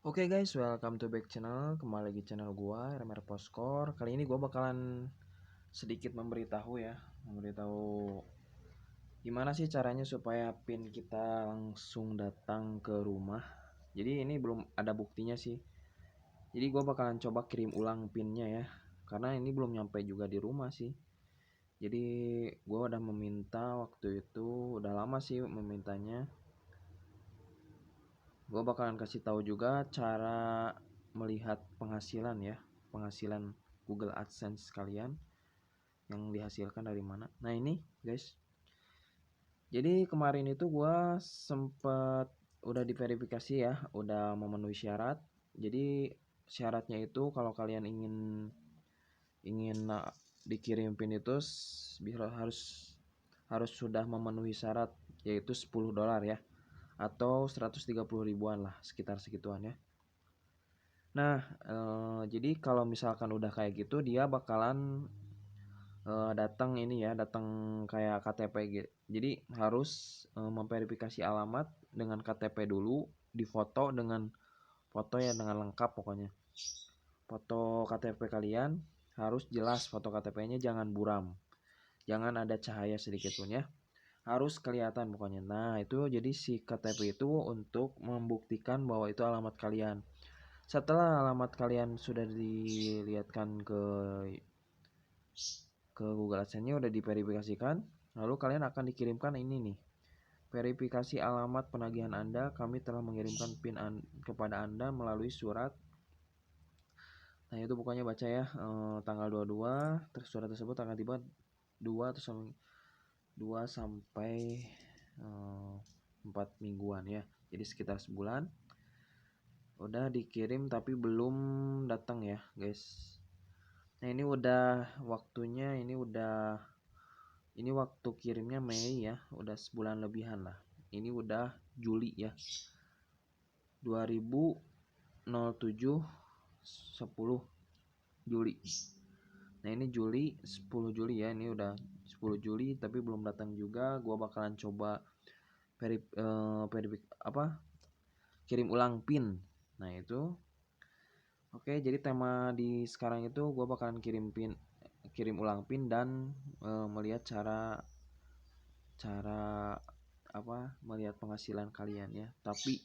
Oke guys, welcome to back channel. Kembali lagi channel gua, RMR Poskor. Kali ini gua bakalan sedikit memberitahu gimana sih caranya supaya pin kita langsung datang ke rumah. Jadi ini belum ada buktinya sih. Jadi gua bakalan coba kirim ulang pinnya ya. Karena ini belum nyampe juga di rumah sih. Jadi gua udah meminta waktu itu, udah lama sih memintanya. Gue bakalan kasih tahu juga cara melihat penghasilan ya, penghasilan Google AdSense kalian yang dihasilkan dari mana. Nah ini guys, jadi kemarin itu gue sempet udah diverifikasi ya, udah memenuhi syarat. Jadi syaratnya itu kalau kalian ingin ingin dikirim pin itu harus sudah memenuhi syarat, yaitu $10 ya, atau 130 ribuan lah, sekitar segituan ya. Nah, jadi kalau misalkan udah kayak gitu, dia bakalan datang ini ya, datang kayak KTP gitu. Jadi harus memverifikasi alamat dengan KTP dulu, difoto dengan foto ya, dengan lengkap pokoknya. Foto KTP kalian harus jelas, foto KTP-nya jangan buram, jangan ada cahaya sedikit pun ya, harus kelihatan pokoknya. Nah itu jadi si KTP itu untuk membuktikan bahwa itu alamat kalian. Setelah alamat kalian sudah dilihatkan ke Google AdSense-nya, udah diverifikasikan, lalu kalian akan dikirimkan ini nih, verifikasi alamat penagihan Anda, kami telah mengirimkan PIN kepada Anda melalui surat. Nah itu pokoknya baca ya, tanggal 22, terus surat tersebut akan tiba 2 atau 2 sampai 4 mingguan ya, jadi sekitar sebulan. Udah dikirim tapi belum datang ya guys. Nah ini udah waktunya, ini waktu kirimnya Mei ya, udah sebulan lebihan lah. Ini udah Juli ya, 2007 10 Juli. Nah ini Juli, 10 Juli ya, ini udah 10 Juli tapi belum datang juga. Gua bakalan coba kirim ulang pin. Nah itu oke, jadi tema di sekarang itu gue bakalan kirim ulang pin dan melihat cara melihat penghasilan kalian ya. Tapi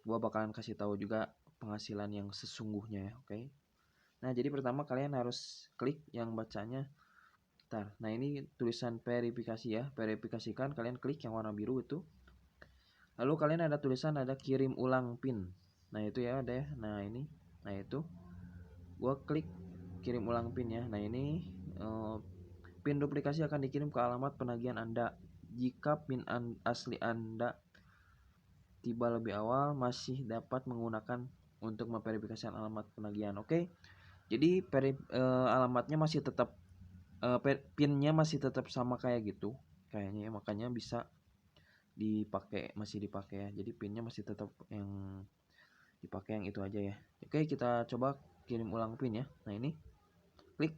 gue bakalan kasih tahu juga penghasilan yang sesungguhnya ya, oke. Nah jadi pertama kalian harus klik yang bacanya. Nah ini tulisan verifikasi ya, verifikasikan, kalian klik yang warna biru itu. Lalu kalian ada tulisan ada kirim ulang pin. Nah itu ya ada ya. Nah ini, nah itu gue klik kirim ulang pin ya. Nah ini pin duplikasi akan dikirim ke alamat penagihan Anda. Jika pin asli Anda tiba lebih awal, masih dapat menggunakan untuk memverifikasi alamat penagihan. Oke. Jadi alamatnya masih tetap, pinnya masih tetap sama kayak gitu kayaknya ya, makanya bisa masih dipakai ya. Jadi pinnya masih tetap yang dipakai, yang itu aja ya. Oke, kita coba kirim ulang pin ya. Nah ini klik,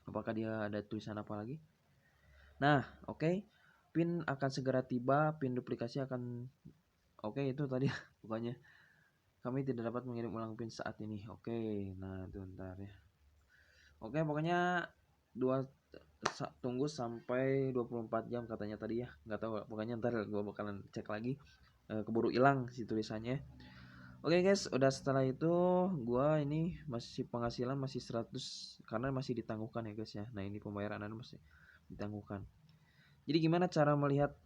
apakah dia ada tulisan apa lagi. Nah oke, pin akan segera tiba, pin duplikasi akan itu tadi pokoknya kami tidak dapat mengirim ulang pin saat ini. Oke, nah itu ntar ya. Oke, pokoknya tunggu sampai 24 jam katanya tadi ya, nggak tahu, pokoknya ntar gue bakalan cek lagi, keburu hilang si tulisannya. Oke guys, udah setelah itu gua ini masih penghasilan masih 100 karena masih ditangguhkan ya guys ya. Nah ini pembayaran Anda masih ditangguhkan. Jadi gimana cara melihat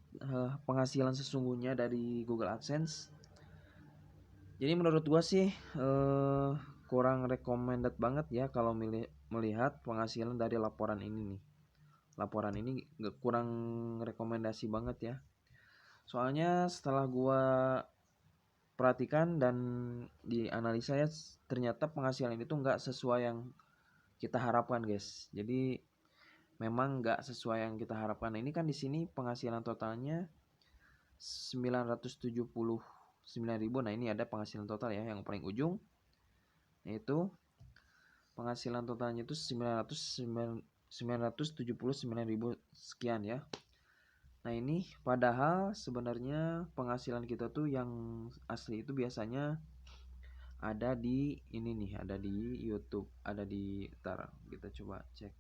penghasilan sesungguhnya dari Google AdSense? Jadi menurut gua sih kurang recommended banget ya kalau melihat penghasilan dari laporan ini nih. Laporan ini kurang rekomendasi banget ya. Soalnya setelah gua perhatikan dan dianalisa ya, ternyata penghasilan itu nggak sesuai yang kita harapkan guys. Jadi memang nggak sesuai yang kita harapkan. Nah, ini kan di sini penghasilan totalnya 979.000. Nah ini ada penghasilan total ya, yang paling ujung yaitu penghasilan totalnya itu 979.000 sekian ya. Nah ini padahal sebenarnya penghasilan kita tuh yang asli itu biasanya ada di ini nih, ada di YouTube, ada di ntar kita coba cek.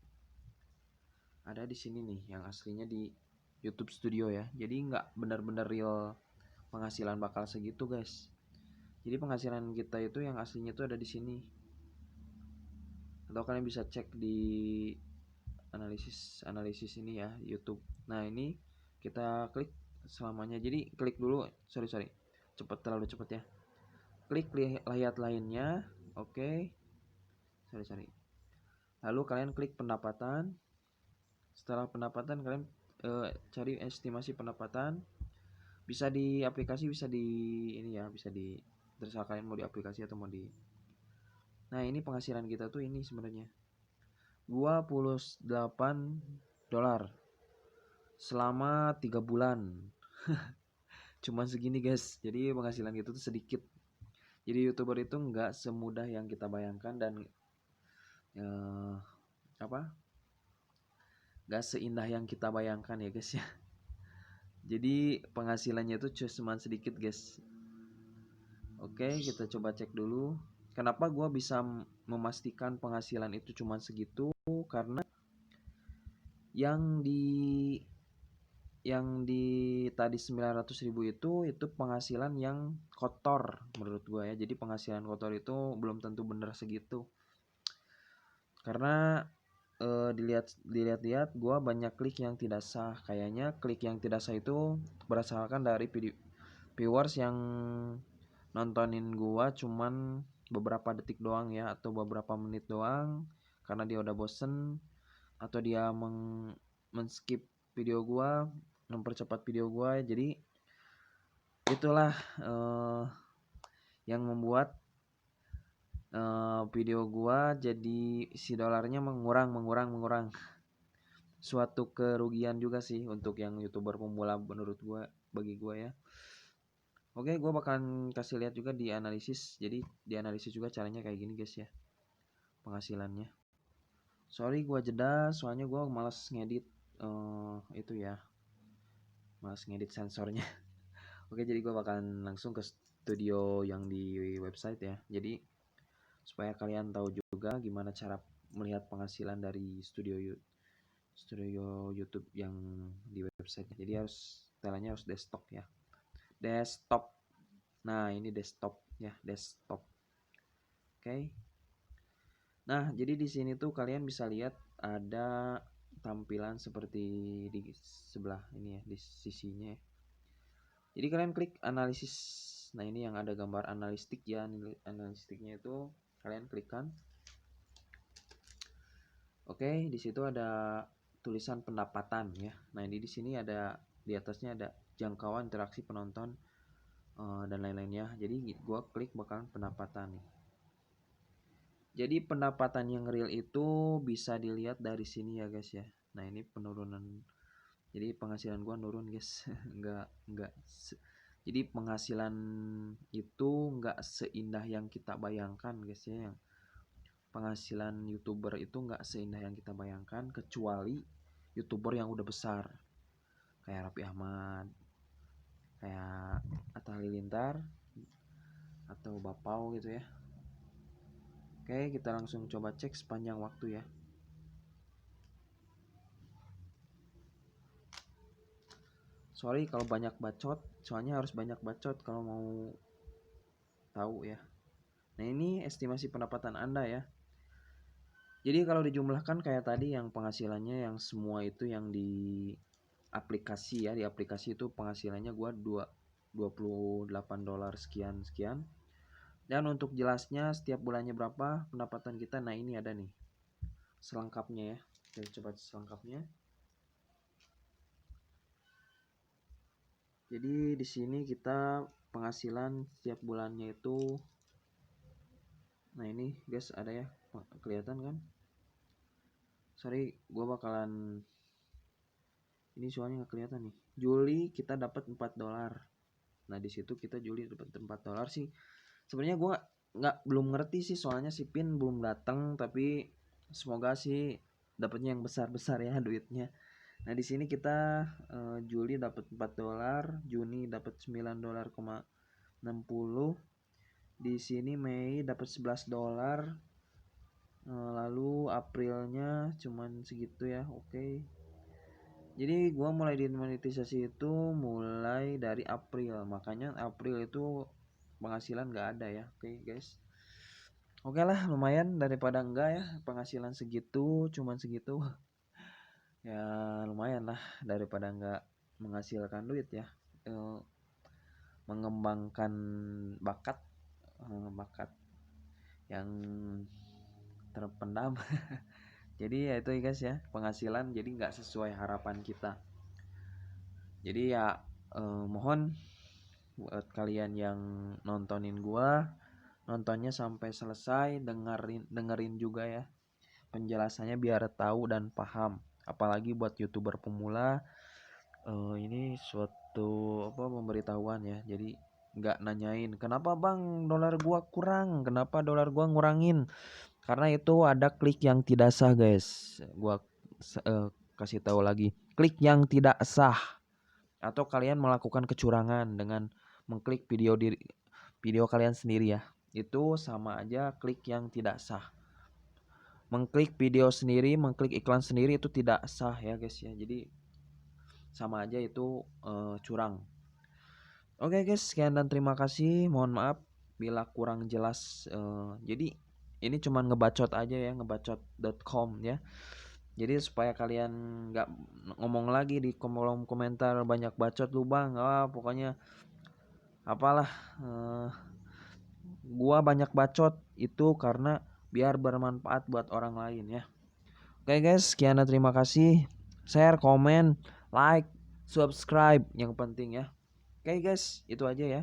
Ada di sini nih yang aslinya di YouTube Studio ya. Jadi nggak benar-benar real penghasilan bakal segitu guys. Jadi penghasilan kita itu yang aslinya itu ada di sini. Atau kalian bisa cek di analisis ini ya YouTube. Nah ini kita klik selamanya. Jadi klik dulu, sorry terlalu cepet ya. Klik lihat lainnya, oke. Sorry. Lalu kalian klik pendapatan. Setelah pendapatan kalian cari estimasi pendapatan. Bisa di aplikasi, bisa di ini ya, bisa di terserah kalian mau di aplikasi atau mau di. Nah ini penghasilan kita tuh ini sebenarnya $28 selama 3 bulan. Cuman segini guys. Jadi penghasilan kita tuh sedikit. Jadi YouTuber itu nggak semudah yang kita bayangkan dan nggak seindah yang kita bayangkan ya guys ya. Jadi penghasilannya itu cuma sedikit guys. Oke, kita coba cek dulu. Kenapa gue bisa memastikan penghasilan itu cuma segitu? Karena yang di tadi 900.000 itu penghasilan yang kotor menurut gue ya. Jadi penghasilan kotor itu belum tentu bener segitu. Karena dilihat gue banyak klik yang tidak sah. Kayaknya klik yang tidak sah itu berasalkan dari viewers yang nontonin gue cuman beberapa detik doang ya, atau beberapa menit doang karena dia udah bosen, atau dia men-skip video gue, mempercepat video gue. Jadi itulah yang membuat video gua jadi si dolarnya mengurang. Suatu kerugian juga sih untuk yang YouTuber pemula menurut gua, bagi gua ya. Oke, gua bakalan kasih lihat juga di analisis. Jadi di analisis juga caranya kayak gini guys ya, penghasilannya. Sorry gua jeda soalnya gua malas ngedit itu ya, malas ngedit sensornya. Oke, jadi gua bakalan langsung ke studio yang di website ya. Jadi supaya kalian tahu juga gimana cara melihat penghasilan dari studio YouTube yang di website. Jadi harus setelannya harus desktop ya. Desktop. Nah, ini desktop ya, desktop. Oke. Nah, jadi di sini tuh kalian bisa lihat ada tampilan seperti di sebelah ini ya, di sisinya ya. Jadi kalian klik analisis. Nah, ini yang ada gambar analistik ya. Analistiknya itu kalian klikkan. Oke, di situ ada tulisan pendapatan ya. Nah, ini di sini ada di atasnya ada jangkauan interaksi penonton dan lain-lainnya. Jadi gua klik bakalan pendapatan nih. Jadi pendapatan yang real itu bisa dilihat dari sini ya guys ya. Nah, ini penurunan. Jadi penghasilan gua nurun guys. Enggak. Jadi penghasilan itu enggak seindah yang kita bayangkan guys ya. Yang penghasilan YouTuber itu nggak seindah yang kita bayangkan, kecuali YouTuber yang udah besar kayak Raffi Ahmad, kayak Atta Halilintar atau Bapau gitu ya. Oke, kita langsung coba cek sepanjang waktu ya. Sorry kalau banyak bacot, soalnya harus banyak bacot kalau mau tahu ya. Nah, ini estimasi pendapatan Anda ya. Jadi kalau dijumlahkan kayak tadi yang penghasilannya yang semua itu yang di aplikasi ya, di aplikasi itu penghasilannya gua $28 sekian. Dan untuk jelasnya setiap bulannya berapa pendapatan kita, nah ini ada nih selengkapnya ya. Kita coba selengkapnya. Jadi di sini kita penghasilan setiap bulannya itu, nah ini guys ada ya, kelihatan kan? Sorry, gua bakalan ini soalnya nggak kelihatan nih. Juli kita dapat $4. Nah di situ kita Juli dapat $4 sih. Sebenarnya gue belum ngerti sih, soalnya si Pin belum datang, tapi semoga sih dapatnya yang besar ya duitnya. Nah di sini kita Juli dapat $4, Juni dapat $9.60, Di sini Mei dapat $11. Lalu Aprilnya cuman segitu ya. Oke. Jadi gua mulai dimonetisasi itu mulai dari April. Makanya April itu penghasilan nggak ada ya. Oke guys. Oke lah, lumayan daripada enggak ya, penghasilan segitu, cuman segitu. Ya lumayan lah daripada enggak menghasilkan duit ya. Mengembangkan bakat bakat yang terpendam. Jadi ya itu guys ya, penghasilan jadi nggak sesuai harapan kita. Jadi ya mohon buat kalian yang nontonin gua, nontonnya sampai selesai, dengerin juga ya penjelasannya biar tahu dan paham. Apalagi buat YouTuber pemula, ini suatu pemberitahuan ya. Jadi nggak nanyain kenapa bang dolar gua kurang, kenapa dolar gua ngurangin, karena itu ada klik yang tidak sah guys. Gua kasih tahu lagi, klik yang tidak sah atau kalian melakukan kecurangan dengan mengklik video kalian sendiri ya. Itu sama aja klik yang tidak sah. Mengklik video sendiri, mengklik iklan sendiri itu tidak sah ya guys ya. Jadi sama aja itu curang. Oke guys, sekian dan terima kasih. Mohon maaf bila kurang jelas. Jadi ini cuman ngebacot aja ya, ngebacot.com ya. Jadi supaya kalian nggak ngomong lagi di kolom komentar banyak bacot lu bang. Pokoknya apalah. Gua banyak bacot itu karena biar bermanfaat buat orang lain ya. Oke guys, sekian dan terima kasih. Share, komen, like, subscribe yang penting ya. Oke guys, itu aja ya.